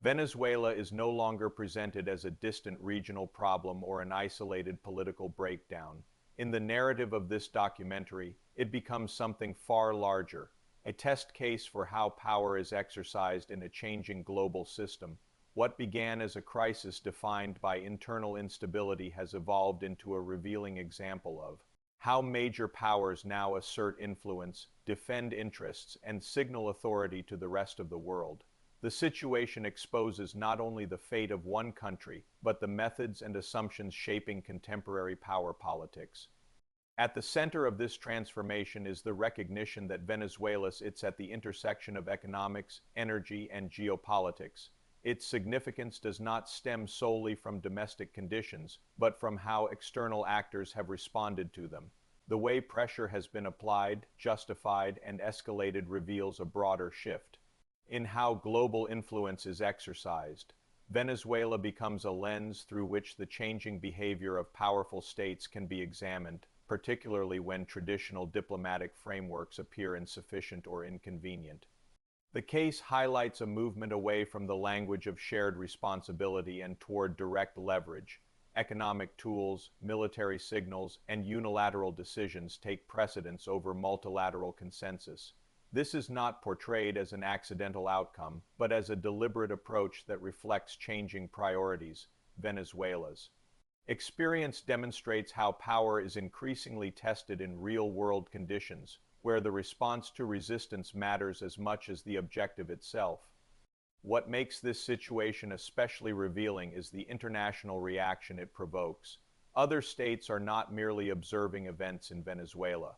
Venezuela is no longer presented as a distant regional problem or an isolated political breakdown. In the narrative of this documentary, it becomes something far larger, a test case for how power is exercised in a changing global system. What began as a crisis defined by internal instability has evolved into a revealing example of how major powers now assert influence, defend interests, and signal authority to the rest of the world. The situation exposes not only the fate of one country, but the methods and assumptions shaping contemporary power politics. At the center of this transformation is the recognition that Venezuela sits at the intersection of economics, energy, and geopolitics. Its significance does not stem solely from domestic conditions, but from how external actors have responded to them. The way pressure has been applied, justified, and escalated reveals a broader shift in how global influence is exercised. Venezuela becomes a lens through which the changing behavior of powerful states can be examined, particularly when traditional diplomatic frameworks appear insufficient or inconvenient. The case highlights a movement away from the language of shared responsibility and toward direct leverage. Economic tools, military signals, and unilateral decisions take precedence over multilateral consensus. This is not portrayed as an accidental outcome, but as a deliberate approach that reflects changing priorities, Venezuela's. Experience demonstrates how power is increasingly tested in real-world conditions, where the response to resistance matters as much as the objective itself. What makes this situation especially revealing is the international reaction it provokes. Other states are not merely observing events in Venezuela.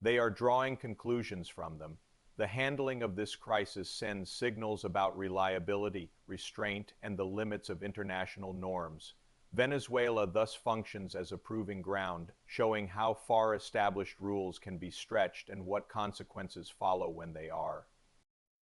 They are drawing conclusions from them. The handling of this crisis sends signals about reliability, restraint, and the limits of international norms. Venezuela thus functions as a proving ground, showing how far established rules can be stretched and what consequences follow when they are.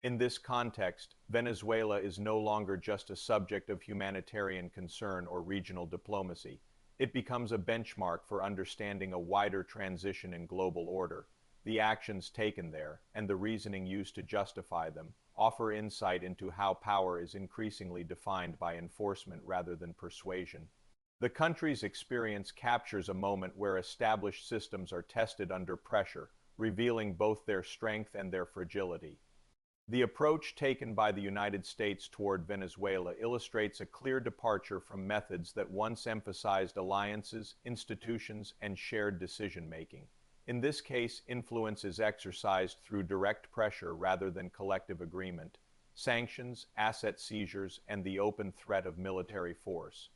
In this context, Venezuela is no longer just a subject of humanitarian concern or regional diplomacy. It becomes a benchmark for understanding a wider transition in global order. The actions taken there, and the reasoning used to justify them, offer insight into how power is increasingly defined by enforcement rather than persuasion. The country's experience captures a moment where established systems are tested under pressure, revealing both their strength and their fragility. The approach taken by the United States toward Venezuela illustrates a clear departure from methods that once emphasized alliances, institutions, and shared decision-making. In this case, influence is exercised through direct pressure rather than collective agreement. Sanctions, asset seizures, and the open threat of military force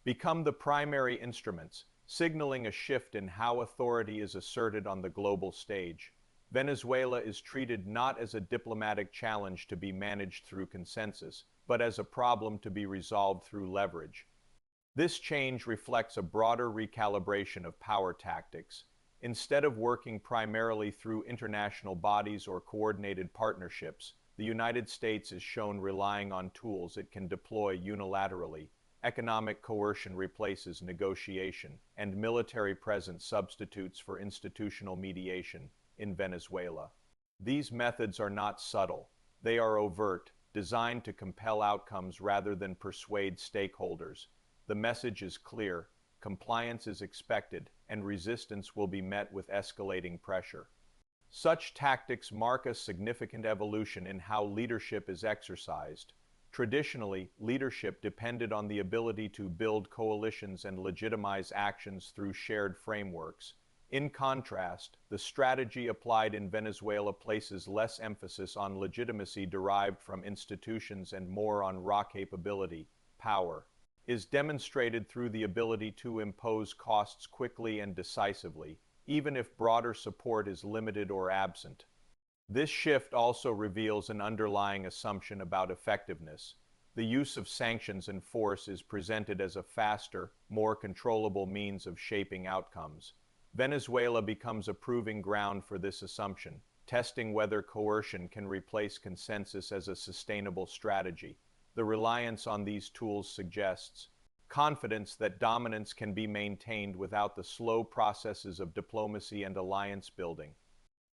become the primary instruments, signaling a shift in how authority is asserted on the global stage. Venezuela is treated not as a diplomatic challenge to be managed through consensus, but as a problem to be resolved through leverage. This change reflects a broader recalibration of power tactics. Instead of working primarily through international bodies or coordinated partnerships, the United States is shown relying on tools it can deploy unilaterally. Economic coercion replaces negotiation, and military presence substitutes for institutional mediation in Venezuela. These methods are not subtle. They are overt, designed to compel outcomes rather than persuade stakeholders. The message is clear: compliance is expected, and resistance will be met with escalating pressure. Such tactics mark a significant evolution in how leadership is exercised. Traditionally, leadership depended on the ability to build coalitions and legitimize actions through shared frameworks. In contrast, the strategy applied in Venezuela places less emphasis on legitimacy derived from institutions and more on raw capability. Power is demonstrated through the ability to impose costs quickly and decisively, even if broader support is limited or absent. This shift also reveals an underlying assumption about effectiveness. The use of sanctions and force is presented as a faster, more controllable means of shaping outcomes. Venezuela becomes a proving ground for this assumption, testing whether coercion can replace consensus as a sustainable strategy. The reliance on these tools suggests confidence that dominance can be maintained without the slow processes of diplomacy and alliance building.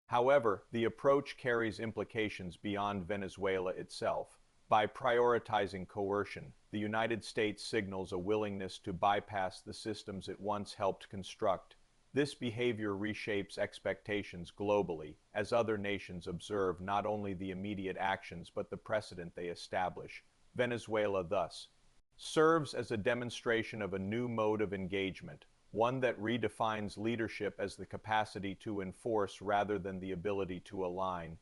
However, the approach carries implications beyond Venezuela itself. By prioritizing coercion, the United States signals a willingness to bypass the systems it once helped construct. This behavior reshapes expectations globally, as other nations observe not only the immediate actions but the precedent they establish. Venezuela, thus, serves as a demonstration of a new mode of engagement, one that redefines leadership as the capacity to enforce rather than the ability to align.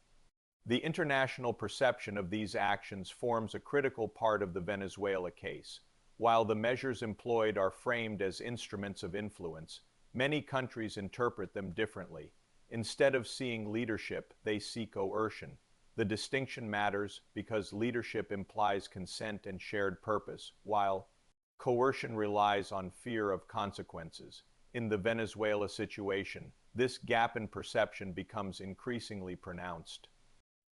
The international perception of these actions forms a critical part of the Venezuela case. While the measures employed are framed as instruments of influence, many countries interpret them differently. Instead of seeing leadership, they see coercion. The distinction matters because leadership implies consent and shared purpose, while coercion relies on fear of consequences. In the Venezuela situation, this gap in perception becomes increasingly pronounced.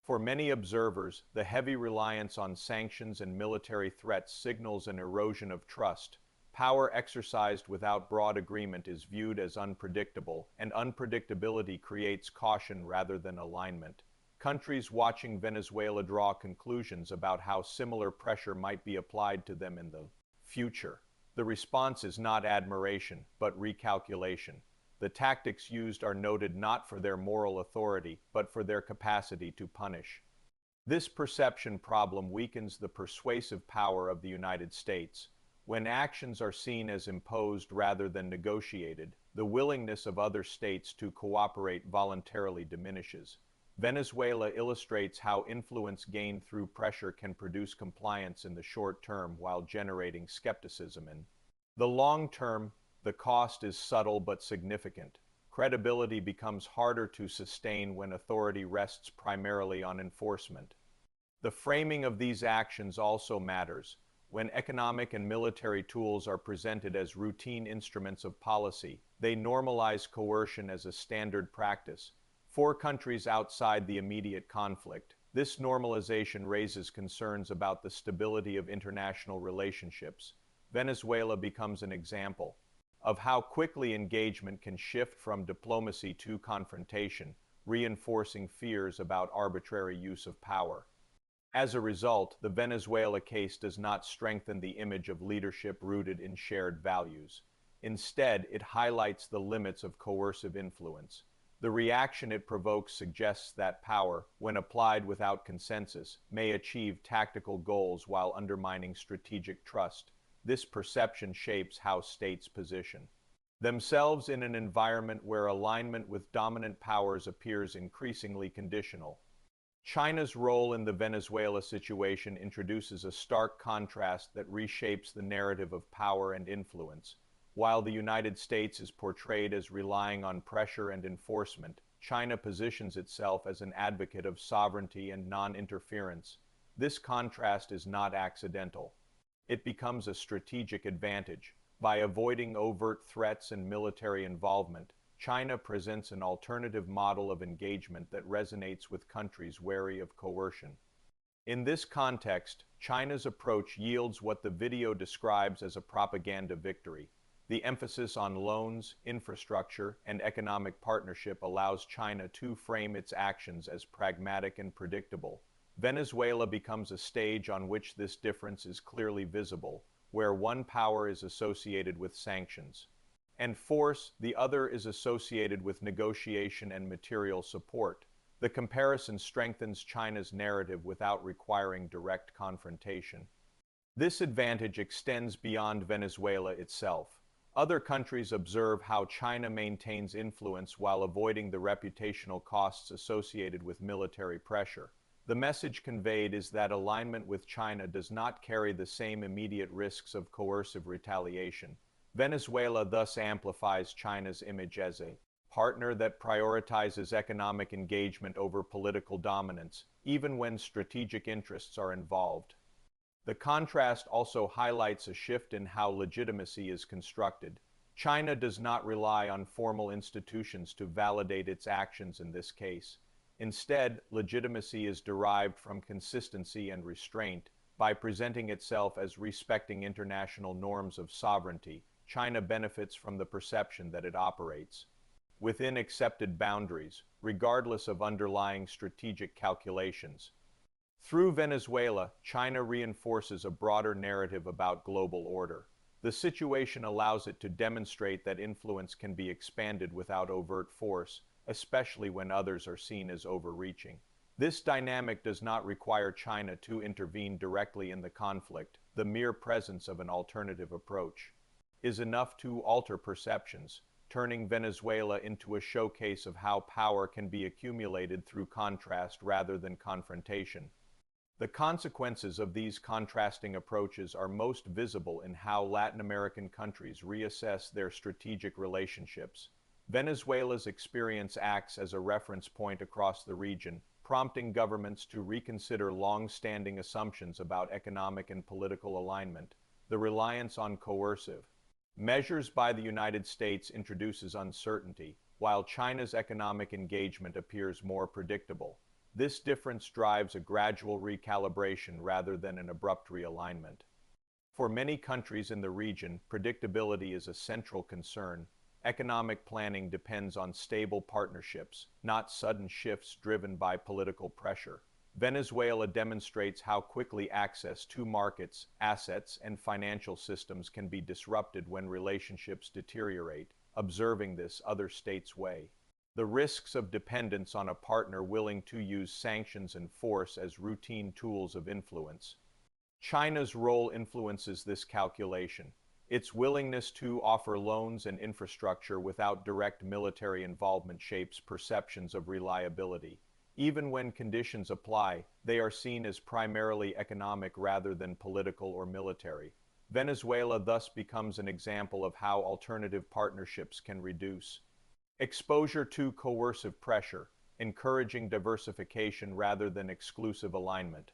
For many observers, the heavy reliance on sanctions and military threats signals an erosion of trust. Power exercised without broad agreement is viewed as unpredictable, and unpredictability creates caution rather than alignment. Countries watching Venezuela draw conclusions about how similar pressure might be applied to them in the future. The response is not admiration, but recalculation. The tactics used are noted not for their moral authority, but for their capacity to punish. This perception problem weakens the persuasive power of the United States. When actions are seen as imposed rather than negotiated, the willingness of other states to cooperate voluntarily diminishes. Venezuela illustrates how influence gained through pressure can produce compliance in the short term while generating skepticism in the long term. The cost is subtle but significant. Credibility becomes harder to sustain when authority rests primarily on enforcement. The framing of these actions also matters. When economic and military tools are presented as routine instruments of policy, they normalize coercion as a standard practice. For countries outside the immediate conflict, this normalization raises concerns about the stability of international relationships. Venezuela becomes an example of how quickly engagement can shift from diplomacy to confrontation, reinforcing fears about arbitrary use of power. As a result, the Venezuela case does not strengthen the image of leadership rooted in shared values. Instead, it highlights the limits of coercive influence. The reaction it provokes suggests that power, when applied without consensus, may achieve tactical goals while undermining strategic trust. This perception shapes how states position themselves in an environment where alignment with dominant powers appears increasingly conditional. China's role in the Venezuela situation introduces a stark contrast that reshapes the narrative of power and influence. While the United States is portrayed as relying on pressure and enforcement, China positions itself as an advocate of sovereignty and non-interference. This contrast is not accidental. It becomes a strategic advantage. By avoiding overt threats and military involvement, China presents an alternative model of engagement that resonates with countries wary of coercion. In this context, China's approach yields what the video describes as a propaganda victory. The emphasis on loans, infrastructure, and economic partnership allows China to frame its actions as pragmatic and predictable. Venezuela becomes a stage on which this difference is clearly visible, where one power is associated with sanctions and force, the other is associated with negotiation and material support. The comparison strengthens China's narrative without requiring direct confrontation. This advantage extends beyond Venezuela itself. Other countries observe how China maintains influence while avoiding the reputational costs associated with military pressure. The message conveyed is that alignment with China does not carry the same immediate risks of coercive retaliation. Venezuela thus amplifies China's image as a partner that prioritizes economic engagement over political dominance, even when strategic interests are involved. The contrast also highlights a shift in how legitimacy is constructed. China does not rely on formal institutions to validate its actions in this case. Instead, legitimacy is derived from consistency and restraint. By presenting itself as respecting international norms of sovereignty, China benefits from the perception that it operates within accepted boundaries, regardless of underlying strategic calculations. Through Venezuela, China reinforces a broader narrative about global order. The situation allows it to demonstrate that influence can be expanded without overt force, especially when others are seen as overreaching. This dynamic does not require China to intervene directly in the conflict. The mere presence of an alternative approach is enough to alter perceptions, turning Venezuela into a showcase of how power can be accumulated through contrast rather than confrontation. The consequences of these contrasting approaches are most visible in how Latin American countries reassess their strategic relationships. Venezuela's experience acts as a reference point across the region, prompting governments to reconsider long-standing assumptions about economic and political alignment. The reliance on coercive measures by the United States introduces uncertainty, while China's economic engagement appears more predictable. This difference drives a gradual recalibration rather than an abrupt realignment. For many countries in the region, predictability is a central concern. Economic planning depends on stable partnerships, not sudden shifts driven by political pressure. Venezuela demonstrates how quickly access to markets, assets, and financial systems can be disrupted when relationships deteriorate. Observing this, other states weigh the risks of dependence on a partner willing to use sanctions and force as routine tools of influence. China's role influences this calculation. Its willingness to offer loans and infrastructure without direct military involvement shapes perceptions of reliability. Even when conditions apply, they are seen as primarily economic rather than political or military. Venezuela thus becomes an example of how alternative partnerships can reduce exposure to coercive pressure, encouraging diversification rather than exclusive alignment.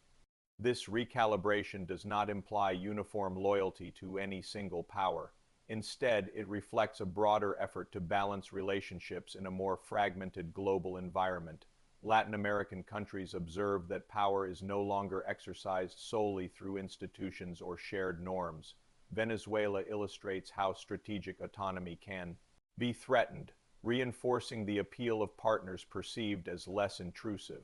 This recalibration does not imply uniform loyalty to any single power. Instead, it reflects a broader effort to balance relationships in a more fragmented global environment. Latin American countries observe that power is no longer exercised solely through institutions or shared norms. Venezuela illustrates how strategic autonomy can be threatened, reinforcing the appeal of partners perceived as less intrusive.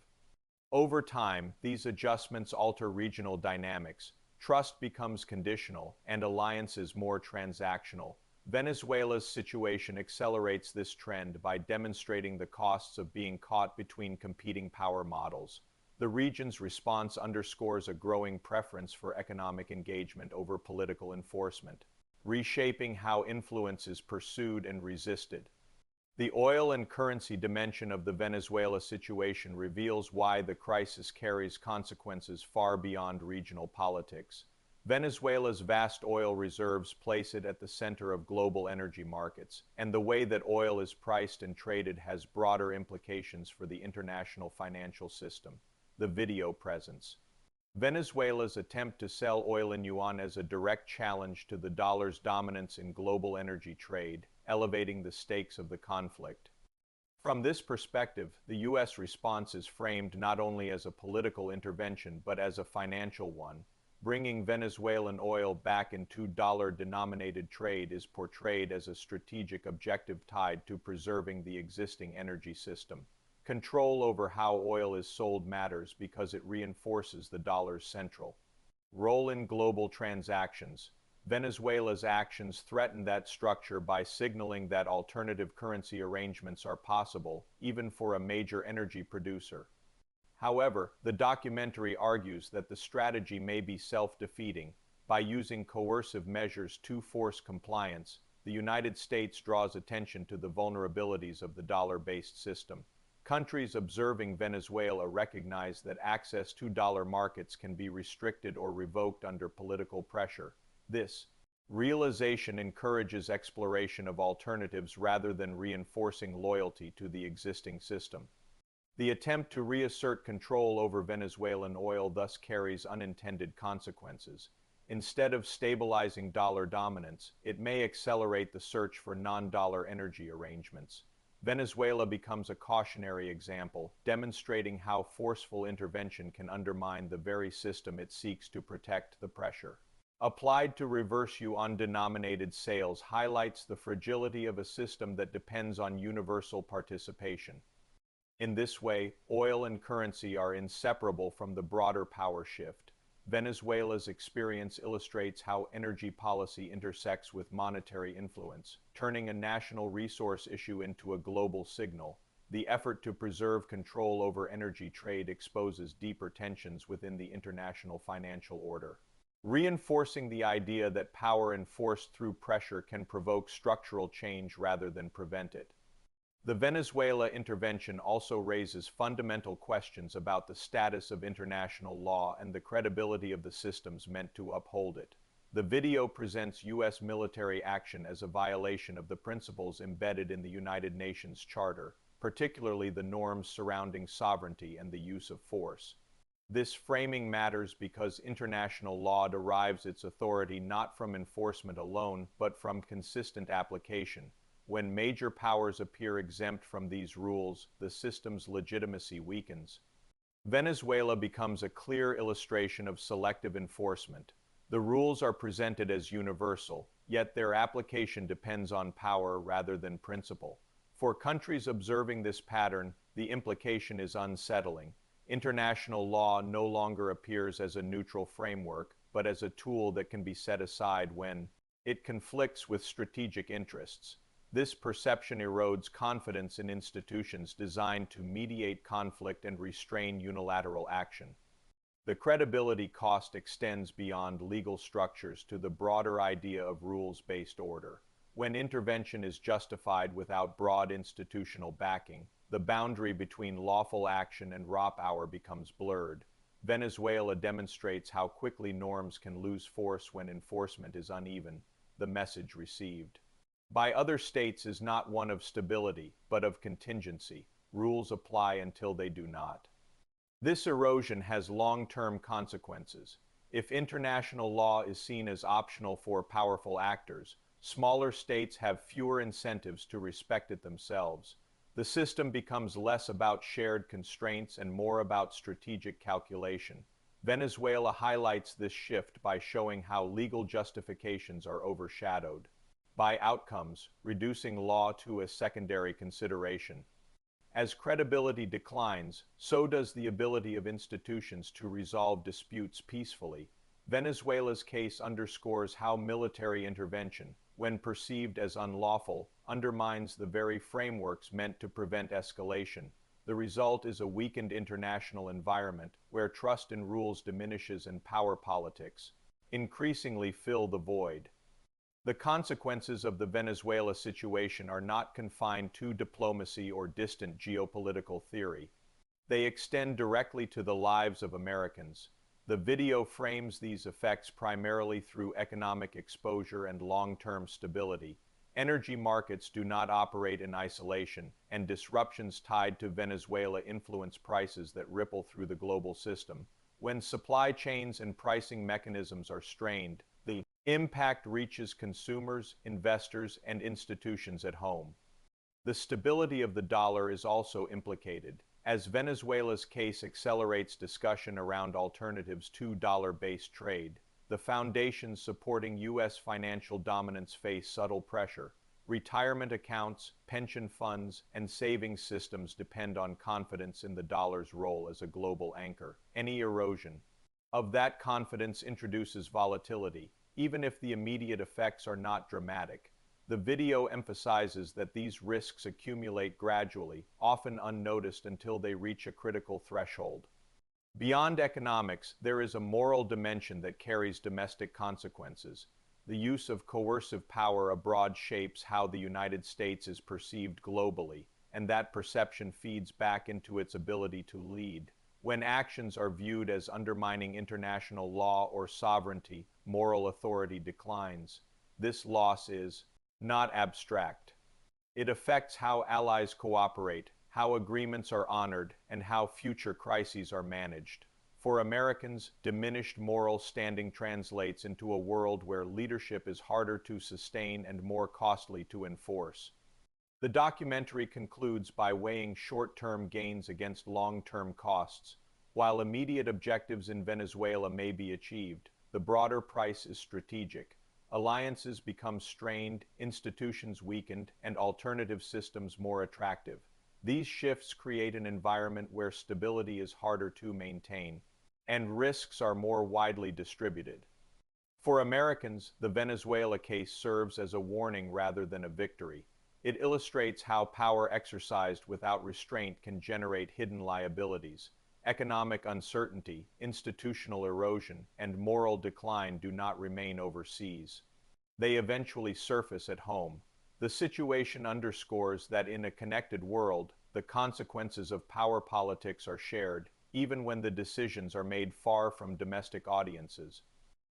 Over time, these adjustments alter regional dynamics. Trust becomes conditional, and alliances more transactional. Venezuela's situation accelerates this trend by demonstrating the costs of being caught between competing power models. The region's response underscores a growing preference for economic engagement over political enforcement, reshaping how influence is pursued and resisted. The oil and currency dimension of the Venezuela situation reveals why the crisis carries consequences far beyond regional politics. Venezuela's vast oil reserves place it at the center of global energy markets, and the way that oil is priced and traded has broader implications for the international financial system. The video presence. Venezuela's attempt to sell oil in yuan as a direct challenge to the dollar's dominance in global energy trade, elevating the stakes of the conflict. From this perspective, the U.S. response is framed not only as a political intervention but as a financial one. Bringing Venezuelan oil back into dollar-denominated trade is portrayed as a strategic objective tied to preserving the existing energy system. Control over how oil is sold matters because it reinforces the dollar's central role in global transactions. Venezuela's actions threaten that structure by signaling that alternative currency arrangements are possible, even for a major energy producer. However, the documentary argues that the strategy may be self-defeating. By using coercive measures to force compliance, the United States draws attention to the vulnerabilities of the dollar-based system. Countries observing Venezuela recognize that access to dollar markets can be restricted or revoked under political pressure. This realization encourages exploration of alternatives rather than reinforcing loyalty to the existing system. The attempt to reassert control over Venezuelan oil thus carries unintended consequences. Instead of stabilizing dollar dominance, it may accelerate the search for non-dollar energy arrangements. Venezuela becomes a cautionary example, demonstrating how forceful intervention can undermine the very system it seeks to protect. The pressure applied to reverse yuan-denominated sales highlights the fragility of a system that depends on universal participation. In this way, oil and currency are inseparable from the broader power shift. Venezuela's experience illustrates how energy policy intersects with monetary influence, turning a national resource issue into a global signal. The effort to preserve control over energy trade exposes deeper tensions within the international financial order, reinforcing the idea that power enforced through pressure can provoke structural change rather than prevent it. The Venezuela intervention also raises fundamental questions about the status of international law and the credibility of the systems meant to uphold it. The video presents U.S. military action as a violation of the principles embedded in the United Nations Charter, particularly the norms surrounding sovereignty and the use of force. This framing matters because international law derives its authority not from enforcement alone, but from consistent application. When major powers appear exempt from these rules, the system's legitimacy weakens. Venezuela becomes a clear illustration of selective enforcement. The rules are presented as universal, yet their application depends on power rather than principle. For countries observing this pattern, the implication is unsettling. International law no longer appears as a neutral framework, but as a tool that can be set aside when it conflicts with strategic interests. This perception erodes confidence in institutions designed to mediate conflict and restrain unilateral action. The credibility cost extends beyond legal structures to the broader idea of rules-based order. When intervention is justified without broad institutional backing, the boundary between lawful action and raw power becomes blurred. Venezuela demonstrates how quickly norms can lose force when enforcement is uneven. The message received by other states is not one of stability, but of contingency. Rules apply until they do not. This erosion has long-term consequences. If international law is seen as optional for powerful actors, smaller states have fewer incentives to respect it themselves. The system becomes less about shared constraints and more about strategic calculation. Venezuela highlights this shift by showing how legal justifications are overshadowed by outcomes, reducing law to a secondary consideration. As credibility declines, so does the ability of institutions to resolve disputes peacefully. Venezuela's case underscores how military intervention, when perceived as unlawful, undermines the very frameworks meant to prevent escalation. The result is a weakened international environment where trust in rules diminishes and power politics increasingly fill the void. The consequences of the Venezuela situation are not confined to diplomacy or distant geopolitical theory. They extend directly to the lives of Americans. The video frames these effects primarily through economic exposure and long-term stability. Energy markets do not operate in isolation, and disruptions tied to Venezuela influence prices that ripple through the global system. When supply chains and pricing mechanisms are strained, the impact reaches consumers, investors, and institutions at home. The stability of the dollar is also implicated, as Venezuela's case accelerates discussion around alternatives to dollar-based trade. The foundations supporting U.S. financial dominance face subtle pressure. Retirement accounts, pension funds, and savings systems depend on confidence in the dollar's role as a global anchor. Any erosion of that confidence introduces volatility, even if the immediate effects are not dramatic. The video emphasizes that these risks accumulate gradually, often unnoticed until they reach a critical threshold. Beyond economics, there is a moral dimension that carries domestic consequences. The use of coercive power abroad shapes how the United States is perceived globally, and that perception feeds back into its ability to lead. When actions are viewed as undermining international law or sovereignty, moral authority declines. This loss is not abstract. It affects how allies cooperate, how agreements are honored, and how future crises are managed. For Americans, diminished moral standing translates into a world where leadership is harder to sustain and more costly to enforce. The documentary concludes by weighing short-term gains against long-term costs. While immediate objectives in Venezuela may be achieved, the broader price is strategic. Alliances become strained, institutions weakened, and alternative systems more attractive. These shifts create an environment where stability is harder to maintain, and risks are more widely distributed. For Americans, the Venezuela case serves as a warning rather than a victory. It illustrates how power exercised without restraint can generate hidden liabilities. Economic uncertainty, institutional erosion, and moral decline do not remain overseas. They eventually surface at home. The situation underscores that in a connected world, the consequences of power politics are shared, even when the decisions are made far from domestic audiences.